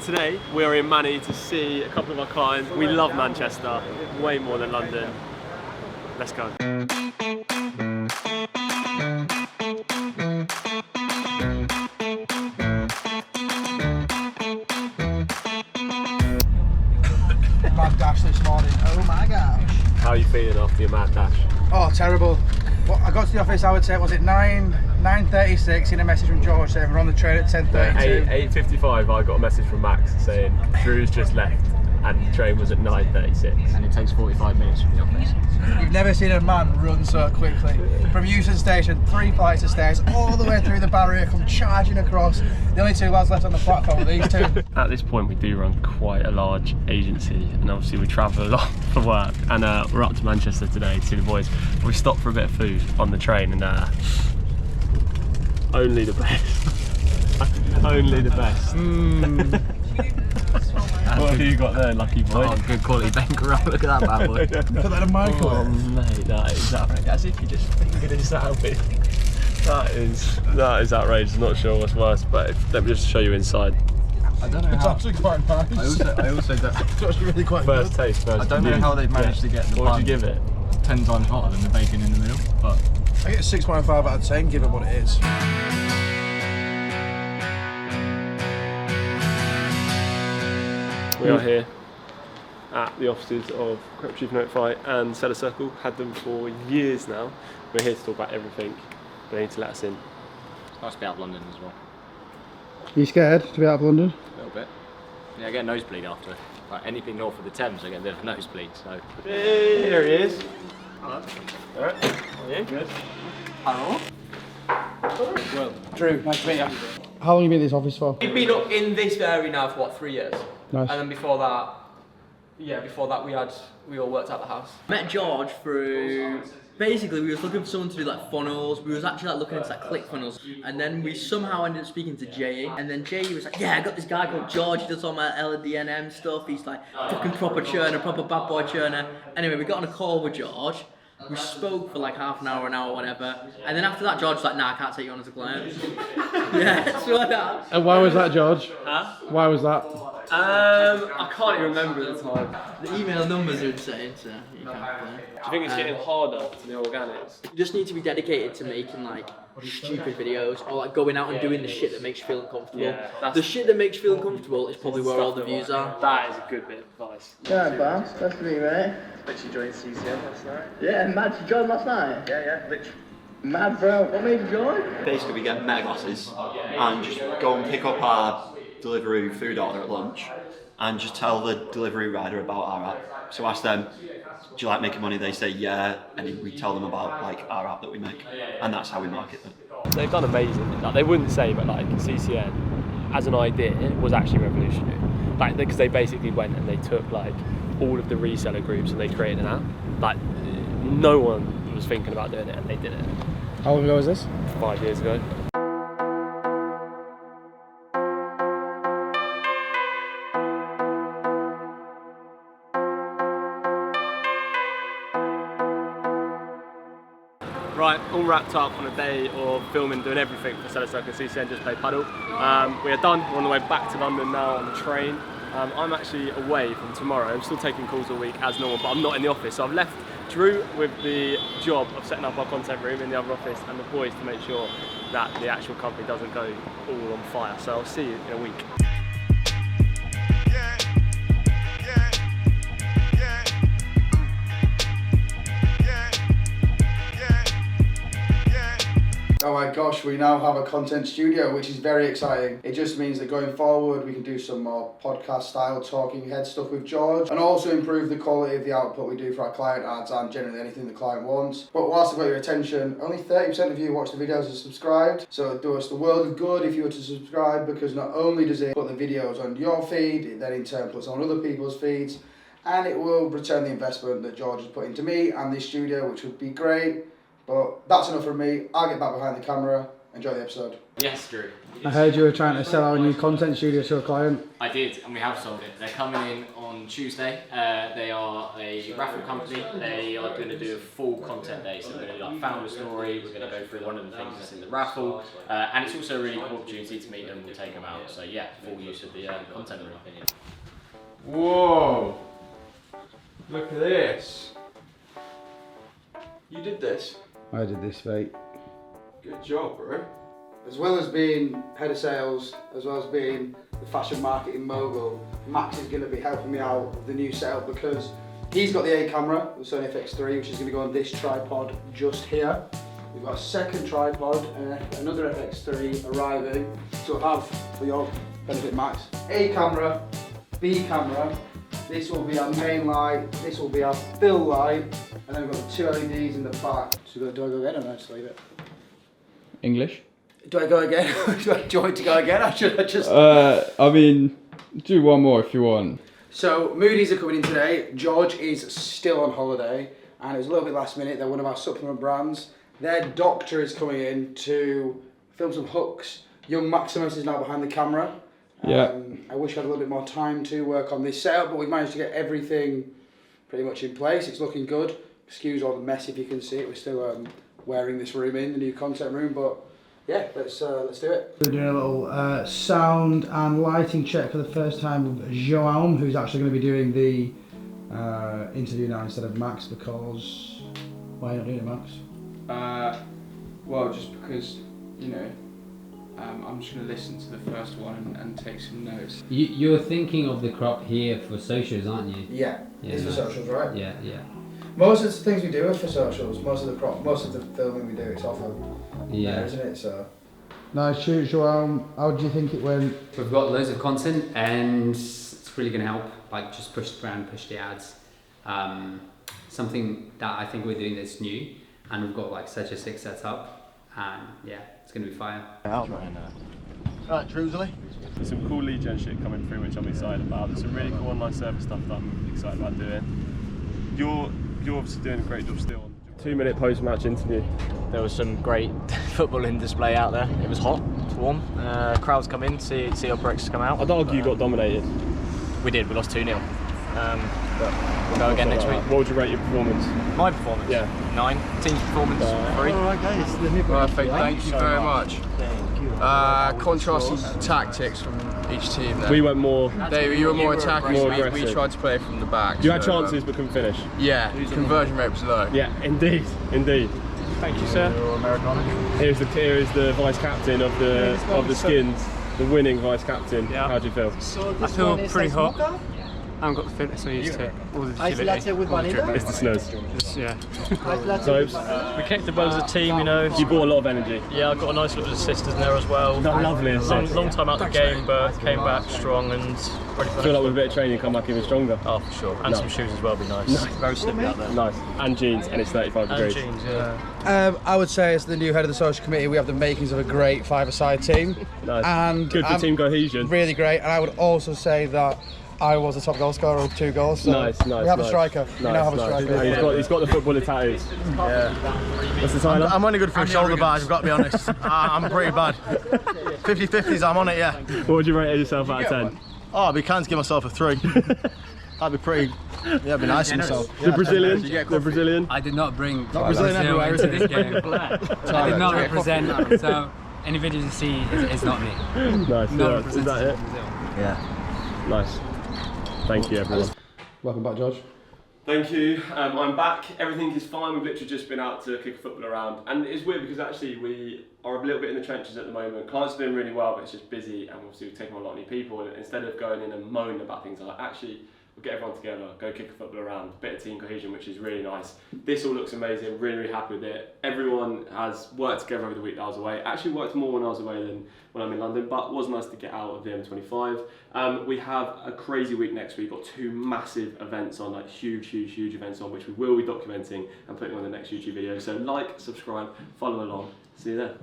today we are in Manny to see a couple of our clients. We love Manchester way more than London. Let's go. Mad dash this morning. Oh my gosh. How are you feeling after your mad dash? Oh, terrible. Well, I got to the office, I would say, was it 9:36, in a message from George saying we're on the train at 10:32. 8:55 I got a message from Max saying Drew's just left and the train was at 9:36. And it takes 45 minutes from the office. You've never seen a man run so quickly. From Euston Station, 3 flights of stairs, all the way through the barrier, come charging across. The only 2 lads left on the platform are these 2. At this point we do run quite a large agency and obviously we travel a lot for work, and we're up to Manchester today to see the boys. We stopped for a bit of food on the train and only the best. Only the best. What have you got there, lucky boy? Oh, good quality banker roll. Look at that bad boy. Put that in a microwave. Oh mate, that is outrageous. As if you just fingered his sandwich. That is outrageous. I'm not sure what's worse, but let me just show you inside. I don't know It's how. actually quite nice. I also don't. It's actually really quite First good. taste, first I don't know view. how they've managed to get the What bun would you give it? 10 times hotter than the bacon in the middle, but I get 6.5 out of 10, given what it is. We are here at the offices of Corporate Chief Notify and Seller Circle. Had them for years now. We're here to talk about everything. They need to let us in. it's nice to be out of London as well. Are you scared to be out of London? A little bit. Yeah, I get a nosebleed after. Like anything north of the Thames, I get a bit of a nosebleed. So. Hey, here he is. Hello. Alright. How are you? Good. Hello. Well, Drew, nice to meet you. How long have you been in this office for? We've been up in this area now for what, 3 years? Nice. And then before that we all worked out the house. Met George through, basically we was looking for someone to do like funnels. We was actually like looking into like click funnels, and then we somehow ended up speaking to Jay, and then Jay was like, yeah, I got this guy called George, he does all my LDNM stuff, he's like fucking proper churner, proper bad boy churner. Anyway, we got on a call with George. We spoke for like half an hour, whatever. And then after that, George was like, nah, I can't take you on as a client. Yeah, swear that. And why was that, George? Huh? Why was that? I can't even remember at the time. The email numbers are insane, so you can't play. Do you think it's getting harder to the organics? You just need to be dedicated to making like stupid videos, or like going out and doing the shit that makes you feel uncomfortable. Yeah, the shit that makes you feel uncomfortable is probably where all the views are. That is a good bit of advice. Yeah, boss. That's me, mate. But she joined CCM last night? Yeah, mad. You joined last night? Yeah, literally. Mad, bro. What made you join? Basically, we get meta glasses and just go and pick up our delivery food order at lunch and just tell the delivery rider about our app. So ask them, do you like making money? They say yeah, and we tell them about like our app that we make, and that's how we market them. They've done amazing. Like, they wouldn't say, but like CCN as an idea was actually revolutionary. Like, because they basically went and they took like all of the reseller groups and they created an app. Like, no one was thinking about doing it and they did it. How long ago was this? 5 years ago. Right, all wrapped up on a day of filming, doing everything for Seller Circle and CCN, just play paddle. We are done, we're on the way back to London now on the train. I'm actually away from tomorrow. I'm still taking calls all week as normal, but I'm not in the office. So I've left Drew with the job of setting up our content room in the other office and the boys to make sure that the actual company doesn't go all on fire. So I'll see you in a week. Oh my gosh, we now have a content studio, which is very exciting. It just means that going forward, we can do some more podcast style talking head stuff with George and also improve the quality of the output we do for our client ads and generally anything the client wants. But whilst I've got your attention, only 30% of you who watch the videos are subscribed. So it does us the world of good if you were to subscribe, because not only does it put the videos on your feed, it then in turn puts on other people's feeds, and it will return the investment that George has put into me and this studio, which would be great. But that's enough from me. I'll get back behind the camera. Enjoy the episode. Yes, Drew. I heard you were trying to sell our new content studio to a client. I did, and we have sold it. They're coming in on Tuesday. They are a raffle company. They are going to do a full content day. So we're going to do like founder story. We're going to go through one of the things that's in the raffle, and it's also a really cool opportunity to meet them and take them out. So yeah, full use of the content room. Whoa! Look at this. You did this. I did this, mate. Good job, bro. As well as being head of sales, as well as being the fashion marketing mogul, Max is going to be helping me out with the new setup because he's got the A camera, the Sony FX3, which is going to go on this tripod just here. We've got a second tripod and another FX3 arriving. So we'll have, for your benefit, Max, A camera, B camera. This will be our main light, this will be our fill light, and then we've got the 2 LEDs in the back. So do I go again or no, just leave it? English? Do I go again? Do you want me to go again or should I just... I mean, do one more if you want. So, Moody's are coming in today. George is still on holiday, and it's a little bit last minute. They're one of our supplement brands. Their doctor is coming in to film some hooks. Young Maximus is now behind the camera. Yeah. I wish I had a little bit more time to work on this setup, but we've managed to get everything pretty much in place. It's looking good. Excuse all the mess if you can see it. We're still wearing this room in, the new content room, but yeah, let's do it. We're doing a little sound and lighting check for the first time with João, who's actually going to be doing the interview now instead of Max, because... Why are you not doing it, Max? Well, just because, you know, I'm just going to listen to the first one and take some notes. You're thinking of the crop here for socials, aren't you? Yeah, it's for socials, right? Yeah, yeah. Most of the things we do are for socials. Most of the filming we do, it's off of there, isn't it? So. Nice shoot, João. How do you think it went? We've got loads of content, and it's really going to help. Like, just push the brand, push the ads. Something that I think we're doing that's new, and we've got like such a sick setup, and yeah, it's going to be fire. Right, Trusley. There's some cool lead gen shit coming through, which I'm excited about. There's some really cool online service stuff that I'm excited about doing. You're obviously doing a great job still. 2-minute post-match interview. There was some great footballing display out there. It was hot, it was warm. Crowds come in, see our breaks come out. I'd argue you got dominated. We did, we lost 2-0. But we'll go again next week. What would you rate your performance? My performance? Yeah. 9. Team's performance? 3. Perfect, thank you very much. Contrasting tactics from each team then. We went more... You were more attacking, more we aggressive. tried to play from the back. You had chances but couldn't finish. Yeah, conversion rate was low. Yeah, indeed. Thank you, sir. Here is the vice captain of the Skins, the winning vice captain. Yeah. How do you feel? I feel pretty hot. I haven't got the fitness I'm used to. All the agility. It's the snooze. Yeah. So, we kicked the ball as a team, you know. You brought a lot of energy. Yeah, I got a nice little assist in there as well. Lovely assist. Long time out the game, but came back strong and ready for I feel like with a bit of training, come back even stronger. Oh, for sure. And some shoes as well, be nice. Very slippy out there. Nice. And jeans, and it's 35 degrees. And jeans, yeah. I would say, as the new head of the social committee, we have the makings of a great five-a-side team. Nice. And good for team cohesion. Really great. And I would also say that I was the top goal scorer with 2 goals. So nice. We have a striker. We now have a striker. And he's got the footballer tattoos. Yeah. What's the Tyler? I'm only good for shoulder bars, I've got to be honest. I'm pretty bad. 50-50s, I'm on it, yeah. What would you rate yourself out of 10? Oh, I'd be kind to give myself a 3. That'd be pretty, yeah, be nice in myself. The Brazilian? I did not bring Brazilian everywhere into this game. I did not represent, so any videos you see is not me. Nice. Not Is that it? Yeah. Nice. Thank you, everyone. Welcome back, George. Thank you. I'm back. Everything is fine. We've literally just been out to kick a football around, and it's weird because actually we are a little bit in the trenches at the moment. Clients are doing really well, but it's just busy, and obviously we've taken on a lot of new people. And instead of going in and moan about things, I'm like, actually, we'll get everyone together, go kick a football around, bit of team cohesion, which is really nice. This all looks amazing. Really, really happy with it. Everyone has worked together over the week that I was away. Actually worked more when I was away than when I'm in London, but it was nice to get out of the M25. We have a crazy week next week. We've got 2 massive events on, like huge events on, which we will be documenting and putting on the next YouTube video. So like, subscribe, follow along. See you there.